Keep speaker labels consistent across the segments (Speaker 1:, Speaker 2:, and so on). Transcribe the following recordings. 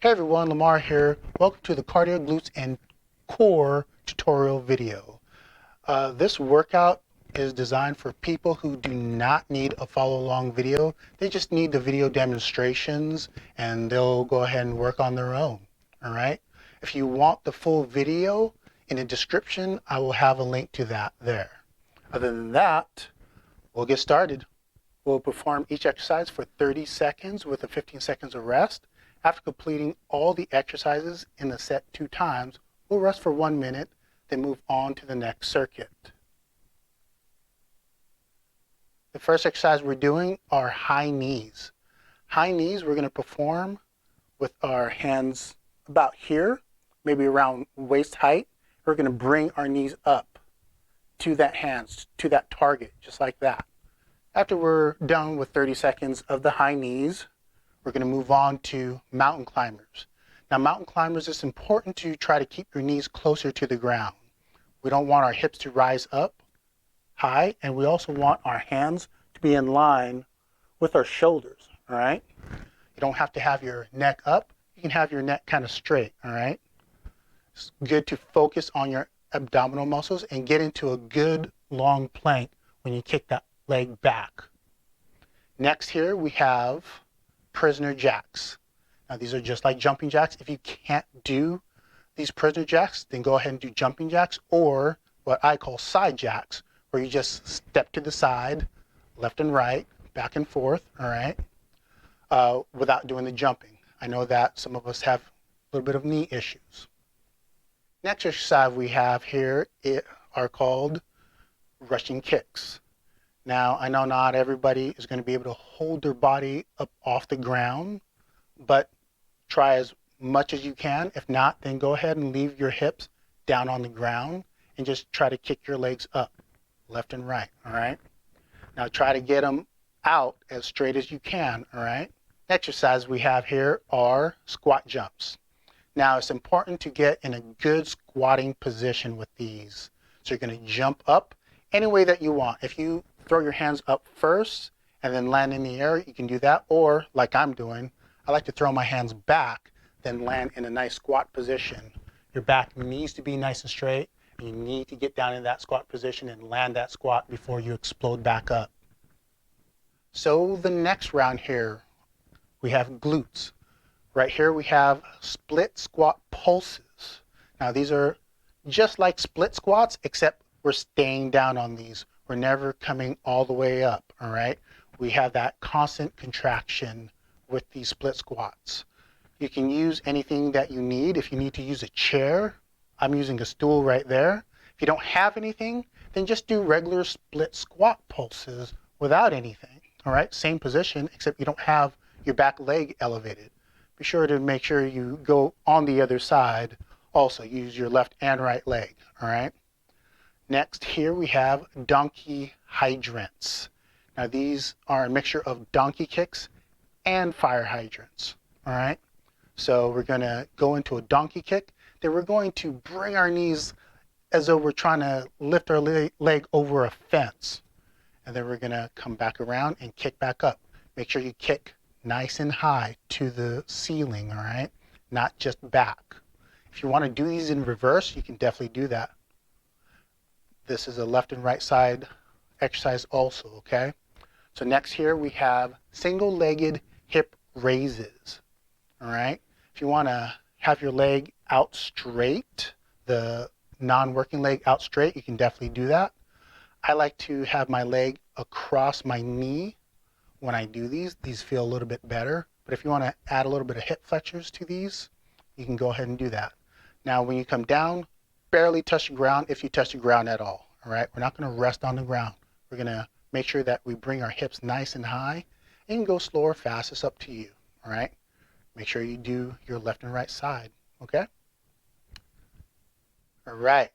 Speaker 1: Hey everyone, Lamar here. Welcome to the Cardio, Glutes, and Core tutorial video. This workout is designed for people who do not need a follow-along video. They just need the video demonstrations and they'll go ahead and work on their own. All right. If you want the full video, in the description, I will have a link to that there. Other than that, we'll get started. We'll perform each exercise for 30 seconds with a 15 seconds of rest. After completing all the exercises in the set 2 times, we'll rest for 1 minute, then move on to the next circuit. The first exercise we're doing are high knees. High knees we're going to perform with our hands about here, maybe around waist height. We're going to bring our knees up to that hands, to that target, just like that. After we're done with 30 seconds of the high knees, we're going to move on to mountain climbers. Now, mountain climbers, it's important to try to keep your knees closer to the ground. We don't want our hips to rise up high, and we also want our hands to be in line with our shoulders, all right? You don't have to have your neck up. You can have your neck kind of straight, all right? It's good to focus on your abdominal muscles and get into a good long plank when you kick that leg back. Next here we have prisoner jacks. Now these are just like jumping jacks. If you can't do these prisoner jacks, then go ahead and do jumping jacks, or what I call side jacks, where you just step to the side, left and right, back and forth, all right, without doing the jumping. I know that some of us have a little bit of knee issues. Next exercise we have here are called rushing kicks. Now, I know not everybody is going to be able to hold their body up off the ground, but try as much as you can. If not, then go ahead and leave your hips down on the ground and just try to kick your legs up, left and right, all right? Now, try to get them out as straight as you can, all right? Exercise we have here are squat jumps. Now, it's important to get in a good squatting position with these. So you're going to jump up any way that you want. If you throw your hands up first and then land in the air, you can do that. Or like I'm doing, I like to throw my hands back, then land in a nice squat position. Your back needs to be nice and straight. You need to get down in that squat position and land that squat before you explode back up. So the next round here, we have glutes. Right here we have split squat pulses. Now these are just like split squats, except we're staying down on these. We're never coming all the way up, all right? We have that constant contraction with these split squats. You can use anything that you need. If you need to use a chair, I'm using a stool right there. If you don't have anything, then just do regular split squat pulses without anything, all right? Same position, except you don't have your back leg elevated. Be sure to make sure you go on the other side. Also, use your left and right leg, all right? Next here we have donkey hydrants. Now these are a mixture of donkey kicks and fire hydrants, all right? So we're going to go into a donkey kick. Then we're going to bring our knees as though we're trying to lift our leg over a fence. And then we're going to come back around and kick back up. Make sure you kick nice and high to the ceiling, all right? Not just back. If you want to do these in reverse, you can definitely do that. This is a left and right side exercise also, okay? So next here we have single-legged hip raises, all right? If you want to have your leg out straight, the non-working leg out straight, you can definitely do that. I like to have my leg across my knee when I do these. These feel a little bit better. But if you want to add a little bit of hip flexors to these, you can go ahead and do that. Now when you come down, barely touch the ground if you touch the ground at all right? We're not going to rest on the ground. We're going to make sure that we bring our hips nice and high, and you can go slow or fast. It's up to you, all right? Make sure you do your left and right side, okay? All right,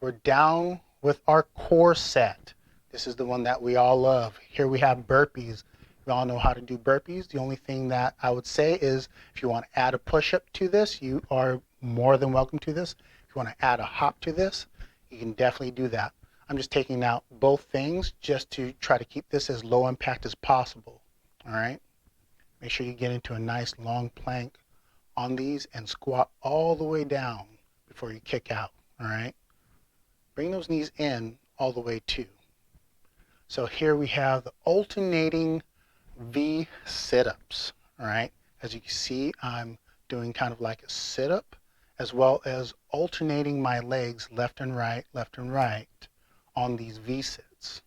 Speaker 1: we're down with our core set. This is the one that we all love. Here we have burpees. We all know how to do burpees. The only thing that I would say is if you want to add a push-up to this, you are more than welcome to this. If you want to add a hop to this, you can definitely do that. I'm just taking out both things just to try to keep this as low impact as possible, all right? Make sure you get into a nice long plank on these and squat all the way down before you kick out. All right. Bring those knees in all the way too. So here we have the alternating V sit-ups. All right. As you can see, I'm doing kind of like a sit-up as well as alternating my legs left and right on these V-sits.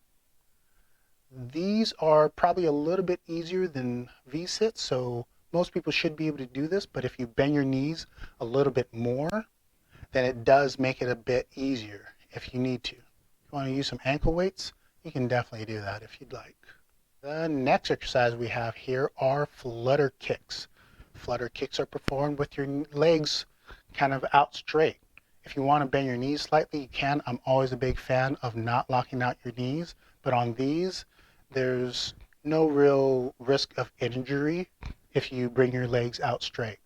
Speaker 1: These are probably a little bit easier than V-sits, so most people should be able to do this, but if you bend your knees a little bit more, then it does make it a bit easier if you need to. If you want to use some ankle weights, you can definitely do that if you'd like. The next exercise we have here are flutter kicks. Flutter kicks are performed with your legs kind of out straight. If you want to bend your knees slightly, you can. I'm always a big fan of not locking out your knees, but on these, there's no real risk of injury if you bring your legs out straight.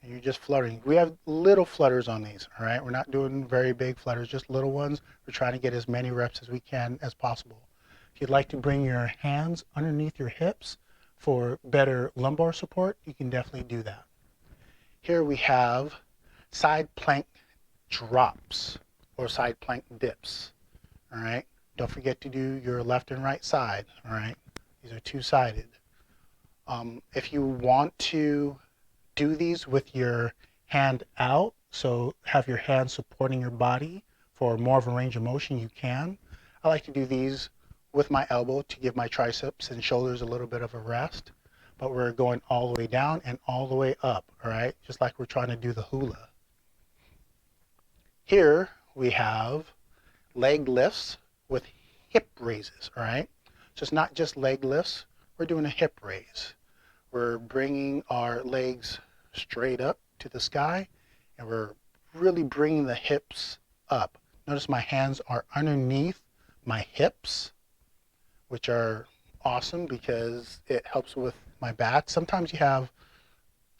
Speaker 1: And you're just fluttering. We have little flutters on these, all right? We're not doing very big flutters, just little ones. We're trying to get as many reps as we can as possible. If you'd like to bring your hands underneath your hips for better lumbar support, you can definitely do that. Here we have side plank drops or side plank dips. All right. Don't forget to do your left and right side. All right. These are two-sided. If you want to do these with your hand out, so have your hand supporting your body for more of a range of motion, you can. I like to do these with my elbow to give my triceps and shoulders a little bit of a rest. But we're going all the way down and all the way up, all right? Just like we're trying to do the hula. Here we have leg lifts with hip raises, all right? So it's not just leg lifts, we're doing a hip raise. We're bringing our legs straight up to the sky and we're really bringing the hips up. Notice my hands are underneath my hips, which are awesome because it helps with my back. Sometimes you have,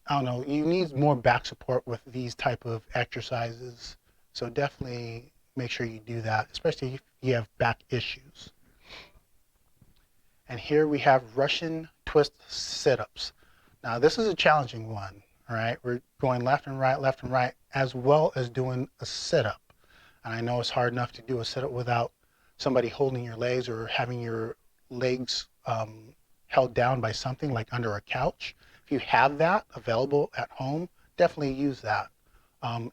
Speaker 1: I don't know, you need more back support with these type of exercises. So definitely make sure you do that, especially if you have back issues. And here we have Russian twist sit-ups. Now this is a challenging one, all right? We're going left and right, as well as doing a sit-up. And I know it's hard enough to do a sit-up without somebody holding your legs or having your legs held down by something like under a couch. If you have that available at home, definitely use that.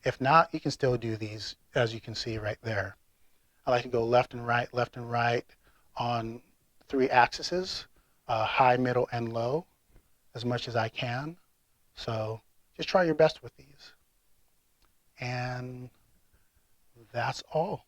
Speaker 1: If not, you can still do these, as you can see right there. I like to go left and right on 3 axes, high, middle, and low, as much as I can. So just try your best with these. And that's all.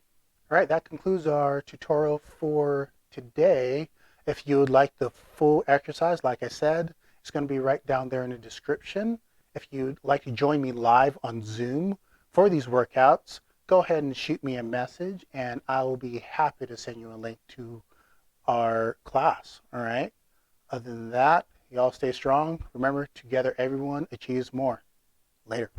Speaker 1: All right, that concludes our tutorial for today. If you would like the full exercise, like I said, it's going to be right down there in the description. If you'd like to join me live on Zoom for these workouts, go ahead and shoot me a message and I will be happy to send you a link to our class. All right. Other than that, y'all stay strong. Remember, together everyone achieves more. Later.